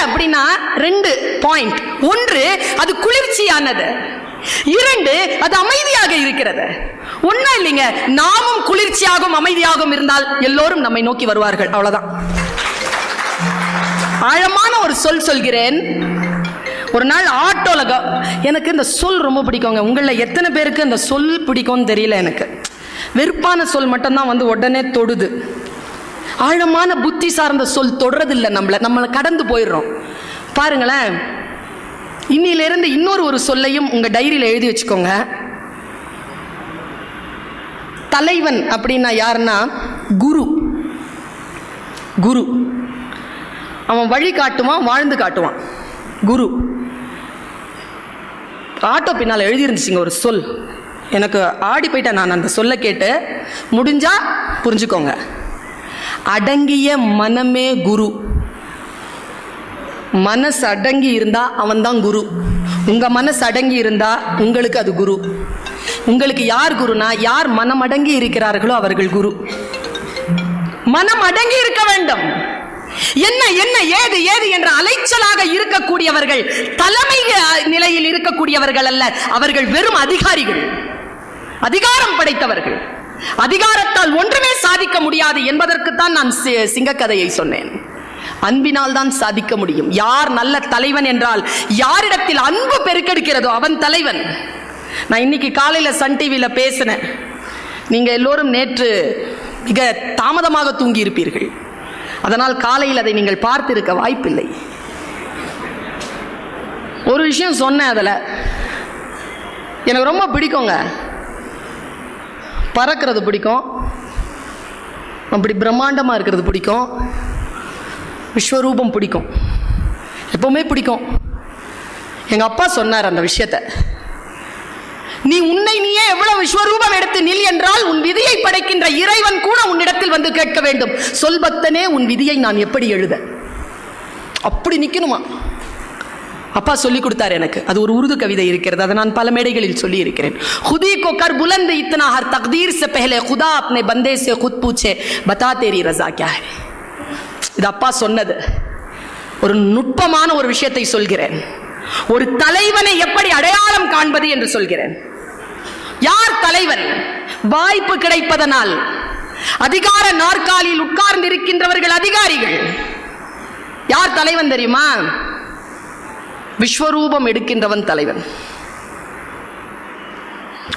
அப்படின்னா 2 பாயிண்ட். 1, அது குளிர்ச்சியானது. 2, அது அமைதியாக இருக்கிறது. ஒன்னும் இல்லைங்க, நாமும் குளிர்ச்சியாகவும் அமைதியாகவும் இருந்தால் எல்லோரும் நம்மை நோக்கி வருவார்கள். அவ்வளவுதான். ஆழமான ஒரு சொல் சொல்கிறேன். ஒரு நாள் ஆட்டோல எனக்கு இந்த சொல் ரொம்ப பிடிக்குங்க. உங்களில் எத்தனை பேருக்கு இந்த சொல் பிடிக்கும்னு தெரியல. எனக்கு வெறுப்பான சொல் மட்டும்தான் வந்து உடனே தொடுது. ஆழமான புத்தி சார்ந்த சொல் தொடரதில்லை. நம்மளை கடந்து போயிடுறோம். பாருங்களேன், இன்னிலிருந்து இன்னொரு சொல்லையும் உங்க டைரியில் எழுதி வச்சுக்கோங்க. தலைவன் அப்படின்னா யாருன்னா குரு. அவன் வழி காட்டுவான், வாழ்ந்து காட்டுவான். குரு. ஆட்டோ பின்னால் எழுதியிருந்துச்சுங்க ஒரு சொல். எனக்கு ஆடி போயிட்டேன் நான் அந்த சொல்ல கேட்டு. முடிஞ்சா புரிஞ்சுக்கோங்க. அடங்கிய மனமே குரு. மனசு அடங்கி இருந்தா அவன் தான் குரு. உங்க மனசு அடங்கி இருந்தா உங்களுக்கு அது குரு. உங்களுக்கு யார் குருனா, யார் மனம் அடங்கி இருக்கிறார்களோ அவர்கள் குரு. மனம் அடங்கி இருக்க வேண்டும். என்ன என்ன ஏது ஏது என்ற அலைச்சலாக இருக்கக்கூடியவர்கள் தலைமை நிலையில் இருக்கக்கூடியவர்கள் அல்ல. அவர்கள் வெறும் அதிகாரிகள், அதிகாரம் படைத்தவர்கள். அதிகாரத்தால் ஒன்றுமே சாதிக்க முடியாது என்பதற்குத்தான் நான் சிங்கக்கதையை சொன்னேன். அன்பினால் தான் சாதிக்க முடியும். யார் நல்ல தலைவன் என்றால் யாரிடத்தில் அன்பு பெருக்கெடுக்கிறதோ அவன் தலைவன். நான் இன்னைக்கு காலையில் சன் டிவியில் பேசினேன். நீங்க எல்லோரும் நேற்று மிக தாமதமாக தூங்கி இருப்பீர்கள். அதனால் காலையில் அதை நீங்கள் பார்த்திருக்க வாய்ப்பில்லை. ஒரு விஷயம் சொன்னேன், அதில் எனக்கு ரொம்ப பிடிக்குங்க. பறக்கிறது பிடிக்கும், அப்படி பிரம்மாண்டமாக இருக்கிறது பிடிக்கும், விஸ்வரூபம் பிடிக்கும், எப்பவுமே பிடிக்கும். எங்கள் அப்பா சொன்னார் அந்த விஷயத்தை. நீ உன்னை நீயே எவ்வளவு விஸ்வரூபம் எடுத்து நில் என்றால் உன் விதியை படைக்கின்ற இறைவன் கூட உன்னிடத்தில் வந்து கேட்க வேண்டும், சொல்பத்தனே உன் விதியை நான் எப்படி எழுத? அப்படி நிற்கணுமா? அப்பா சொல்லி கொடுத்தார் எனக்கு. அது ஒரு உருது கவிதை இருக்கிறது, அதை நான் பல மேடைகளில் சொல்லி இருக்கிறேன். खुदी को कर बुलंद इतना हर तकदीर से पहले खुदा अपने बंदे से खुद पूछे बता तेरी रजा क्या है. இது அப்பா சொன்னது. ஒரு நுட்பமான ஒரு விஷயத்தை சொல்கிறேன். ஒரு தலைவனை எப்படி அடையாளம் காண்பது என்று சொல்கிறேன். யார் தலைவன்? வாய்ப்பு கிடைப்பதனால் அதிகார நாற்காலியில் உட்கார்ந்து இருக்கின்றவர்கள் அதிகாரிகள். யார் தலைவன் தெரியுமா? விஸ்வரூபம் எடுக்கின்றவன் தலைவன்.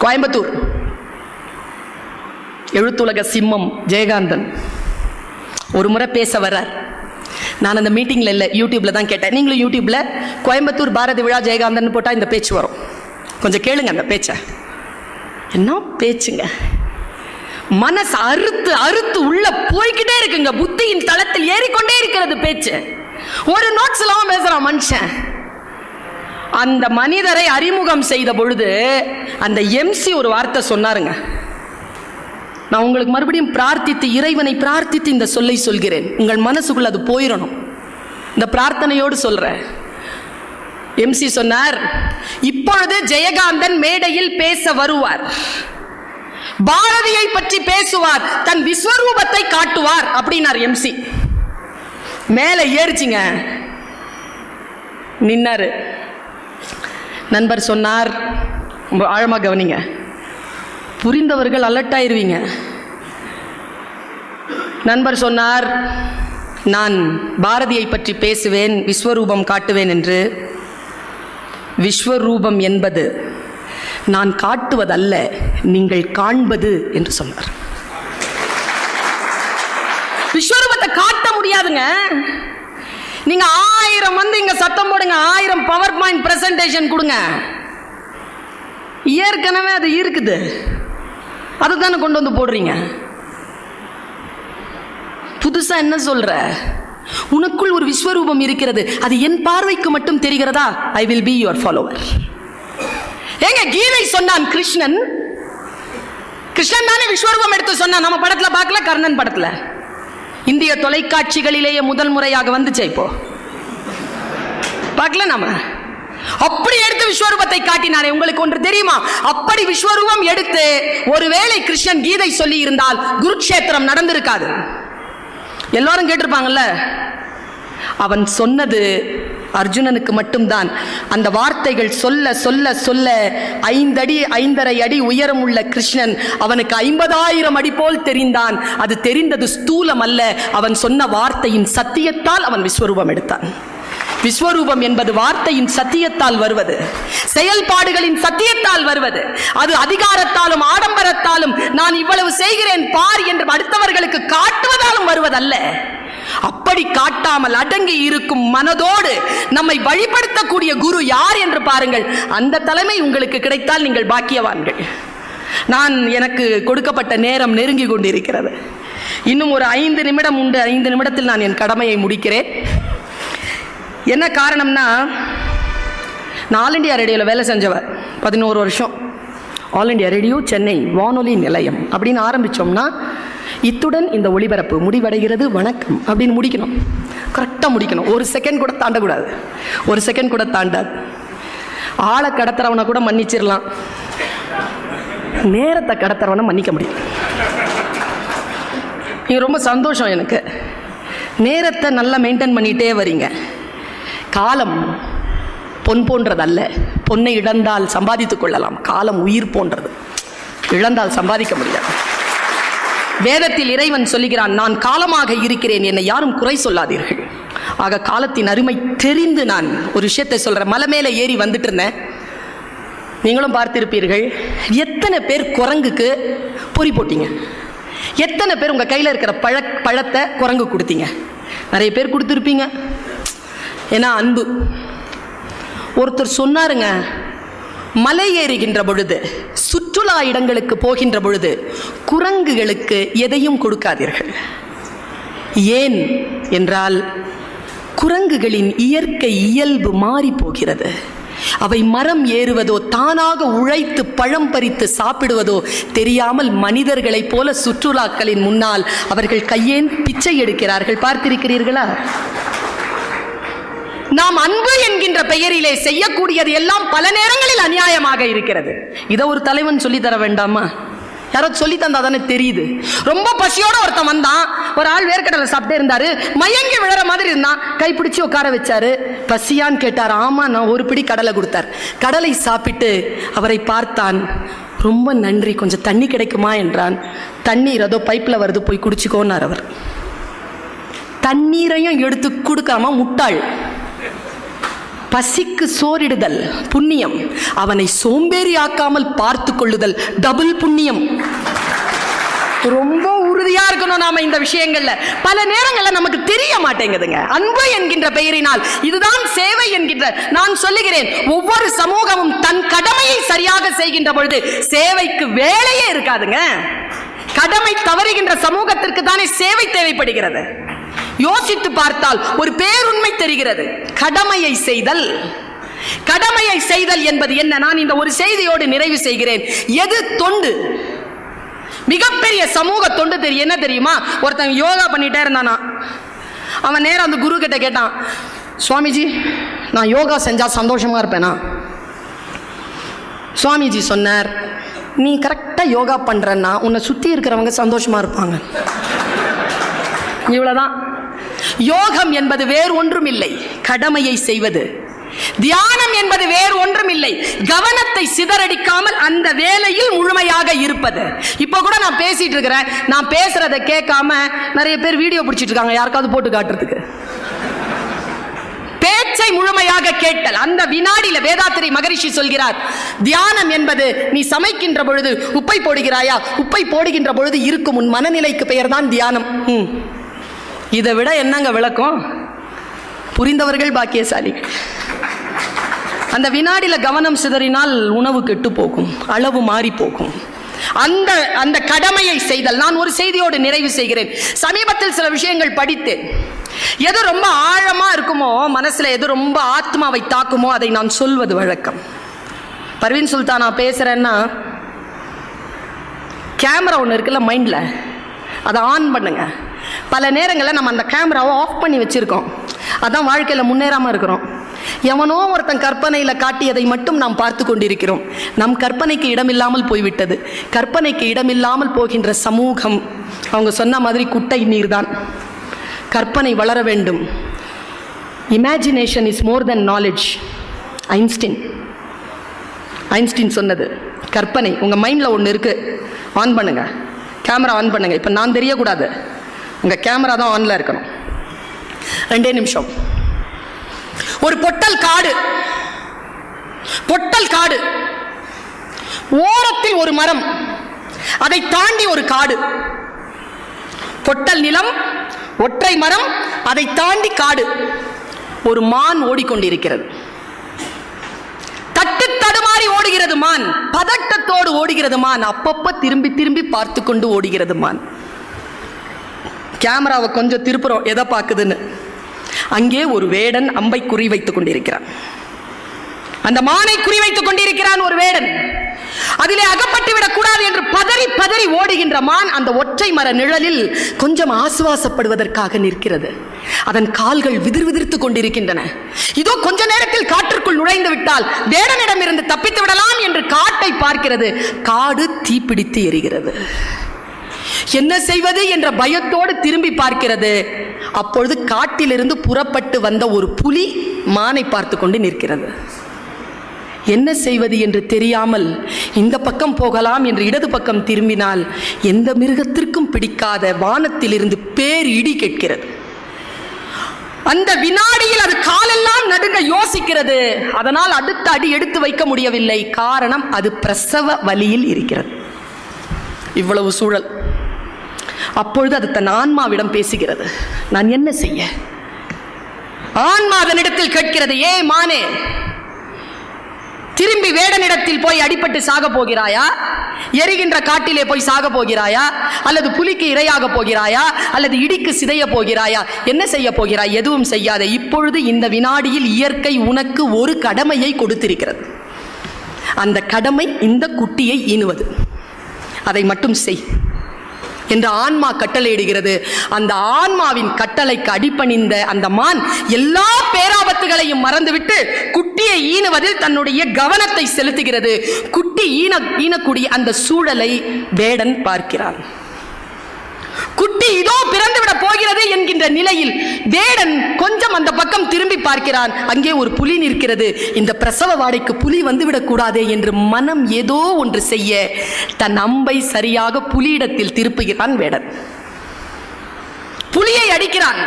கோயம்புத்தூர் எழுத்துலக சிம்மம் ஜெயகாந்தன் ஒரு முறை பேச வர்றார். நான் அந்த மீட்டிங்கில் இல்லை, யூடியூப்ல தான் கேட்டேன். நீங்களும் யூடியூப்ல கோயம்புத்தூர் பாரதி விழா ஜெயகாந்தன் போட்டால் இந்த பேச்சு வரும். கொஞ்சம் கேளுங்க அந்த பேச்சை. என்ன பேச்சுங்க! மனசு அறுத்து அறுத்து உள்ள போய்கிட்டே இருக்குங்க. புத்தியின் தளத்தில் ஏறிக்கொண்டே இருக்கிறது பேச்சு. ஒரு நோட்ஸ் இல்லாம பேசுறான் மனுஷன். அந்த மனிதரை அறிமுகம் செய்த பொழுது அந்த எம்சி ஒரு வார்த்தை சொன்னாருங்க. நான் உங்களுக்கு மறுபடியும் பிரார்த்தித்து, இறைவனை பிரார்த்தித்து இந்த சொல்லை சொல்கிறேன். உங்கள் மனசுக்குள்ள அது போயிடணும். இந்த பிரார்த்தனையோடு சொல்றேன். எம்சி சொன்னார், இப்பொழுது ஜெயகாந்தன் மேடையில் பேச வருவார், பாரதியை பற்றி பேசுவார், தன் விஸ்வரூபத்தை காட்டுவார் அப்படின்னார் எம்சி. மேல ஏறிச்சிங்க, நின்னாரு. நண்பர் சொன்னார், ஆழமா கவனிங்க, புரிந்தவர்கள் அலர்ட் ஆயிருவீங்க. நண்பர் சொன்னார், நான் பாரதியை பற்றி பேசுவேன், விஸ்வரூபம் காட்டுவேன் என்று. விஸ்வரூபம் என்பது நான் காட்டுவதல்ல, நீங்கள் காண்பது என்று சொன்னார். விஸ்வரூபத்தை காட்ட முடியாதுங்க. நீங்க 1000 வந்து இங்க சத்தம் போடுங்க, 1000 பவர் பாயிண்ட் பிரசன்டேஷன் கொடுங்க, ஏற்கனவே அது இருக்குது, அதுதானே கொண்டு வந்து போடுறீங்க. புதுசா என்ன சொல்ற? உனக்குள் ஒரு விஸ்வரூபம் இருக்கிறது, அது என் பார்வைக்கு மட்டும் தெரிகிறதா? I will be your follower. ஏங்க கீதை சொன்னான் கிருஷ்ணன். கிருஷ்ணன் தானே விஸ்வரூபம் எடுத்து சொன்னான். நம்ம படத்துல பார்க்கல, கர்ணன் படத்துல. இந்திய தொலைக்காட்சிகளிலேயே முதல் முறையாக வந்துச்சு. இப்போ பார்க்கல நாம. அப்படி எடுத்து விஸ்வரூபத்தை காட்டினாரே. உங்களுக்கு ஒன்று தெரியுமா? அப்படி விஸ்வரூபம் எடுத்து ஒருவேளை கிருஷ்ணன் கீதை சொல்லி இருந்தால் குருக்ஷேத்திரம் நடந்திருக்காது. எல்லாரும் கேட்டிருப்பாங்கல்ல. அவன் சொன்னது அர்ஜுனனுக்கு மட்டும்தான். அந்த வார்த்தைகள் சொல்ல சொல்ல சொல்ல 5 அடி 5.5 அடி உயரம் உள்ள கிருஷ்ணன் அவனுக்கு 50,000 அடி போல் தெரிந்தான். அது தெரிந்தது ஸ்தூலம் அல்ல, அவன் சொன்ன வார்த்தையின் சத்தியத்தால் அவன் விஸ்வரூபம் எடுத்தான். விஸ்வரூபம் என்பது வார்த்தையின் சத்தியத்தால் வருவது, செயல்பாடுகளின் சத்தியத்தால் வருவது. அது அதிகாரத்தாலும் ஆடம்பரத்தாலும் நான் இவ்வளவு செய்கிறேன் பார் என்று அடுத்தவர்களுக்கு காட்டுவதாலும் வருவதல்ல. அப்படி காட்டாமல் அடங்கி இருக்கும் மனதோடு நம்மை வழிபடுத்தக்கூடிய குரு யார் என்று பாருங்கள். அந்த தலைமை உங்களுக்கு கிடைத்தால் நீங்கள் பாக்கியவான்கள். எனக்கு கொடுக்கப்பட்ட நேரம் நெருங்கி கொண்டிருக்கிறது. இன்னும் ஒரு 5 நிமிடம் உண்டு. 5 நிமிடத்தில் நான் என் கடமையை முடிக்கிறேன். என்ன காரணம்னா, நான் ஆல் இண்டியா ரேடியோவில் வேலை செஞ்சவர் 11 வருஷம். ஆல் இண்டியா ரேடியோ சென்னை வானொலி நிலையம் அப்படின்னு ஆரம்பித்தோம்னா, இத்துடன் இந்த ஒளிபரப்பு முடிவடைகிறது, வணக்கம் அப்படின்னு முடிக்கணும். கரெக்டாக முடிக்கணும். 1 செகண்ட் கூட தாண்டக்கூடாது. 1 செகண்ட் கூட தாண்டாது. ஆளை கடத்துறவனை கூட மன்னிச்சிடலாம், நேரத்தை கடத்துறவனை மன்னிக்க முடியும். இது ரொம்ப சந்தோஷம் எனக்கு. நேரத்தை நல்லா மெயின்டைன் பண்ணிகிட்டே வரீங்க. காலம் பொன் போன்றதல்ல. பொன்னை இழந்தால் சம்பாதித்துக் கொள்ளலாம். காலம் உயிர் போன்றது, இழந்தால் சம்பாதிக்க முடியாது. வேதத்தில் இறைவன் சொல்லுகிறான், நான் காலமாக இருக்கிறேன், என்னை யாரும் குறை சொல்லாதீர்கள். ஆக காலத்தின் அருமை தெரிந்து நான் ஒரு விஷயத்தை சொல்கிறேன். மலை மேலே ஏறி வந்துட்டு இருந்தேன். நீங்களும் பார்த்திருப்பீர்கள். எத்தனை பேர் குரங்குக்கு பொறி போட்டீங்க? எத்தனை பேர் உங்கள் கையில் இருக்கிற பழத்தை குரங்கு கொடுத்தீங்க? நிறைய பேர் கொடுத்துருப்பீங்க. ஏன்னா அன்பு. ஒருத்தர் சொன்னாருங்க, மலை ஏறுகின்ற பொழுது, சுற்றுலா இடங்களுக்கு போகின்ற பொழுது குரங்குகளுக்கு எதையும் கொடுக்காதீர்கள். ஏன் என்றால், குரங்குகளின் இயற்கை இயல்பு மாறி போகிறது. அவை மரம் ஏறுவதோ தானாக உழைத்து பழம் பறித்து சாப்பிடுவதோ தெரியாமல் மனிதர்களைப் போல சுற்றுலாக்களின் முன்னால் அவர்கள் கையேந்தி பிச்சை எடுக்கிறார்கள். பார்த்திருக்கிறீர்களா? நாம் அன்பு என்கின்ற பெயரிலே செய்யக்கூடியது எல்லாம் பல நேரங்களில் அநியாயமாக இருக்கிறது. இதை ஒரு தலைவன் சொல்லி தர வேண்டாமா? யாரோ சொல்லி தந்தா தானே தெரியுது. ரொம்ப பசியோட ஒருத்தன் வந்தான். ஒரு ஆள் வேர்க்கடலை சாப்பிட்டே இருந்தாரு. மயங்கி விழற மாதிரி இருந்தான். கைப்பிடிச்சு உட்கார வச்சாரு. பசியான்னு கேட்டார். ஆமா, நான் ஒரு பிடி கடலை கொடுத்தார். கடலை சாப்பிட்டு அவரை பார்த்தான். ரொம்ப நன்றி, கொஞ்சம் தண்ணி கிடைக்குமா என்றான். தண்ணீர் அதோ பைப்பில் வருது, போய் குடிச்சுக்கோன்னார் அவர். தண்ணீரையும் எடுத்து கொடுக்காம முட்டாள். பசிக்கு சோறிடுதல் புண்ணியம், அவனை சோம்பேறி ஆக்காமல் பார்த்து கொள்ளுதல் டபுள் புண்ணியம். ரொம்ப உறுதியா இருக்கணும் நாம இந்த விஷயங்கள்ல. பல நேரங்கள்ல நமக்கு தெரிய மாட்டேங்குதுங்க. அன்பு என்கின்ற பெயரினால் இதுதான் சேவை என்கின்ற. நான் சொல்லுகிறேன், ஒவ்வொரு சமூகமும் தன் கடமையை சரியாக செய்கின்ற பொழுது சேவைக்கு வேலையே இருக்காதுங்க. கடமை தவறுகின்ற சமூகத்திற்கு தானே சேவை தேவைப்படுகிறது. யோசித்து பார்த்தால் ஒரு பேருண்மை தெரிகிறது. கடமையை செய்தல், கடமையை செய்தல் என்பது என்ன? நான் இந்த ஒரு செய்தியோடு நிறைவு செய்கிறேன். எது தொண்டு? மிகப்பெரிய சமூக தொண்டு தெரியும். என்ன தெரியுமா? ஒருத்தன் யோகா பண்ணிட்டே இருந்தானா, அவன் நேரம் அந்த குரு கிட்ட கேட்டான், சுவாமிஜி நான் யோகா செஞ்சா சந்தோஷமா இருப்பேனா? சுவாமிஜி சொன்னார், நீ கரெக்டாக யோகா பண்றன்னா உன்னை சுற்றி இருக்கிறவங்க சந்தோஷமா இருப்பாங்க. இவ்வளவுதான். யோகம் என்பது வேறு ஒன்றும் இல்லை, கடமையை செய்வது. தியானம் என்பது வேறு ஒன்றும் இல்லை, கவனத்தை சிதறடிக்காமல் அந்த வேலையில் முழுமையாக இருப்பது. இப்போ கூட நான் பேசிட்டு இருக்கிறேன், நான் பேசுறதை கேட்காம நிறைய பேர் வீடியோ பிடிச்சிட்டு இருக்காங்க, யாருக்காவது போட்டு காட்டுறதுக்கு. பேச்சை முழுமையாக கேட்டல். அந்த வினாடியில வேதாத்திரி மகரிஷி சொல்கிறார், தியானம் என்பது நீ சமைக்கின்ற பொழுது உப்பை போடுகிறாயா, உப்பை போடுகின்ற பொழுது இருக்கும் உன் மனநிலைக்கு பெயர் தான் தியானம். இதை விட என்னங்க விளக்கம்? புரிந்தவர்கள் பாக்கியசாலிகள். அந்த வினாடியில கவனம் சிதறினால் உணவு கெட்டு போகும், அளவு மாறி போகும். அந்த அந்த கடமையை செய்தல். நான் ஒரு செய்தியோடு நிறைவு செய்கிறேன். சமீபத்தில் சில விஷயங்கள் படித்தேன். எது ரொம்ப ஆழமா இருக்குமோ, மனசுல எது ரொம்ப ஆத்மாவை தாக்குமோ அதை நான் சொல்வது வழக்கம். பர்வீன் சுல்தானா பேசுறேன்னா, கேமரா ஒன்று இருக்குல்ல மைண்ட்ல, அதை ஆன் பண்ணுங்க. பல நேரங்களில் நம்ம அந்த கேமராவை ஆஃப் பண்ணி வச்சிருக்கோம். அதான் வாழ்க்கையில் முன்னேறாமல் இருக்கிறோம். எவனோ ஒருத்தன் கற்பனையில் காட்டியதை மட்டும் நாம் பார்த்து கொண்டிருக்கிறோம். நம் கற்பனைக்கு இடமில்லாமல் போய்விட்டது. கற்பனைக்கு இடமில்லாமல் போகின்ற சமூகம், அவங்க சொன்ன மாதிரி குட்டை நீர் தான். கற்பனை வளர வேண்டும். Imagination is more then knowledge. Einstein சொன்னது. கற்பனை உங்கள் மைண்டில் ஒன்று இருக்குது, ஆன் பண்ணுங்க, கேமரா ஆன் பண்ணுங்க. இப்போ நான் தெரியக்கூடாது, உங்கள் கேமரா தான் ஆனில் இருக்கணும். 2 நிமிஷம். ஒரு பொட்டல் காடு, ஓரத்தில் ஒரு மரம், அதை தாண்டி ஒரு காடு. பொட்டல் நிலம், ஒற்றை மரம், அதை தாண்டி காடு. ஒரு மான் ஓடிக்கொண்டிருக்கிறது. தட்டு தடுமாறி ஓடுகிறது மான், பதட்டத்தோடு ஓடுகிறது மான், அப்பப்ப திரும்பி திரும்பி பார்த்து கொண்டு ஓடுகிறது மான். கேமராவை கொஞ்சம் திருப்புறோம், எதை பார்க்குதுன்னு. அங்கே ஒரு வேடன் அம்பை குறிவைத்துக் கொண்டிருக்கிறான். அந்த மானை குறிவைத்துக் கொண்டிருக்கிறான் ஒரு வேடன். அதிலே அகப்பட்டு விடக் கூடாது என்று பதறி பதறி ஓடுகின்ற மான் அந்த ஒற்றை மர நிழலில் கொஞ்சம் ஆசுவாசப்படுவதற்காக நிற்கிறது. அதன் கால்கள் விதிர் விதிர்த்து கொண்டிருக்கின்றன. இதோ கொஞ்ச நேரத்தில் காற்றுக்குள் நுழைந்து விட்டால் வேடனிடம் இருந்து தப்பித்து விடலாம் என்று காட்டை பார்க்கிறது. காடு தீப்பிடித்து எரிகிறது. என்ன செய்வது என்ற பயத்தோடு திரும்பி பார்க்கிறது. அப்பொழுது காட்டிலிருந்து புறப்பட்டு வந்த ஒரு புலி மானை பார்த்து கொண்டு நிற்கிறது. என்ன செய்வது என்று தெரியாமல் இந்த பக்கம் போகலாம் என்று இடது பக்கம் திரும்பினால் எந்த மிருகத்திற்கும் பிடிக்காத வானத்திலிருந்து பேர் இடி கேட்கிறது. அந்த வினாடியில் அது காலெல்லாம் நடுங்க யோசிக்கிறது. அதனால் அடுத்த அடி எடுத்து வைக்க முடியவில்லை. காரணம், அது பிரசவ வலியில் இருக்கிறது. இவ்வளவு சூழல். அப்பொழுது அது தன் ஆன்மாவிடம் பேசுகிறது. நான் என்ன செய்ய? ஆன்மா அதனிடத்தில் கேட்கிறது, ஏ மானே, திரும்பி வேடனிடத்தில் போய் அடிபட்டு சாக போகிறாயா? எரிகின்ற காட்டிலே போய் சாக போகிறாயா? அல்லது புலிக்கு இரையாக போகிறாயா? அல்லது இடிக்கு சிதைய போகிறாயா? என்ன செய்ய போகிறாய்? எதுவும் செய்யாதே. இப்பொழுது இந்த வினாடியில் இயற்கை உனக்கு ஒரு கடமையை கொடுத்திருக்கிறது. அந்த கடமை இந்த குட்டியை ஈனுவது. அதை மட்டும் செய் என்று ஆன்மா கட்டளையிடுகிறது. அந்த ஆன்மாவின் கட்டளைக்கு அடிபணிந்த அந்த மான் எல்லா பேராபத்துகளையும் மறந்துவிட்டு குட்டியை ஈனுவதில் தன்னுடைய கவனத்தை செலுத்துகிறது. குட்டி ஈனக்கூடிய அந்த சூழலை வேடன் பார்க்கிறான். குட்டி இதோ பிறந்துவிட போகிறது என்கின்ற நிலையில் வேடன் கொஞ்சம் அந்த பக்கம் திரும்பி பார்க்கிறான். அங்கே ஒரு புலி நிற்கிறது. இந்த பிரசவ வாடைக்கு புலி வந்துவிடக் கூடாதே என்று மனம் ஏதோ ஒன்று செய்ய தன் அம்பை சரியாக புலியிடத்தில் திருப்புகிறான் வேடன். புலியை அடிக்கிறான்.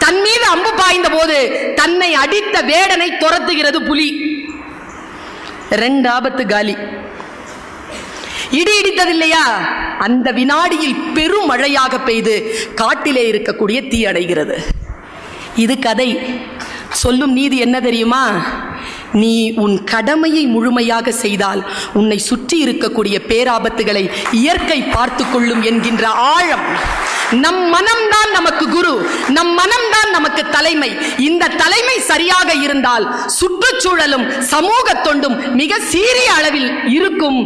தன் மீது அம்பு பாய்ந்த போது தன்னை அடித்த வேடனை துரத்துகிறது புலி. 2 ஆபத்து காலி. இடி இடித்ததில்லையா? அந்த வினாடியில் பெரும் மழையாக பெய்து காட்டிலே இருக்கக்கூடிய தீ அடைகிறது. இது கதை. சொல்லும் நீதி என்ன தெரியுமா? நீ உன் கடமையை முழுமையாக செய்தால் உன்னை சுற்றி இருக்கக்கூடிய பேராபத்துகளை இயற்கை பார்த்து கொள்ளும் என்கின்ற ஆழம். நம் மனம்தான் நமக்கு குரு, நம் மனம்தான் நமக்கு தலைமை. இந்த தலைமை சரியாக இருந்தால் சுற்றுச்சூழலும் சமூக தொண்டும் மிக சீரிய அளவில் இருக்கும்.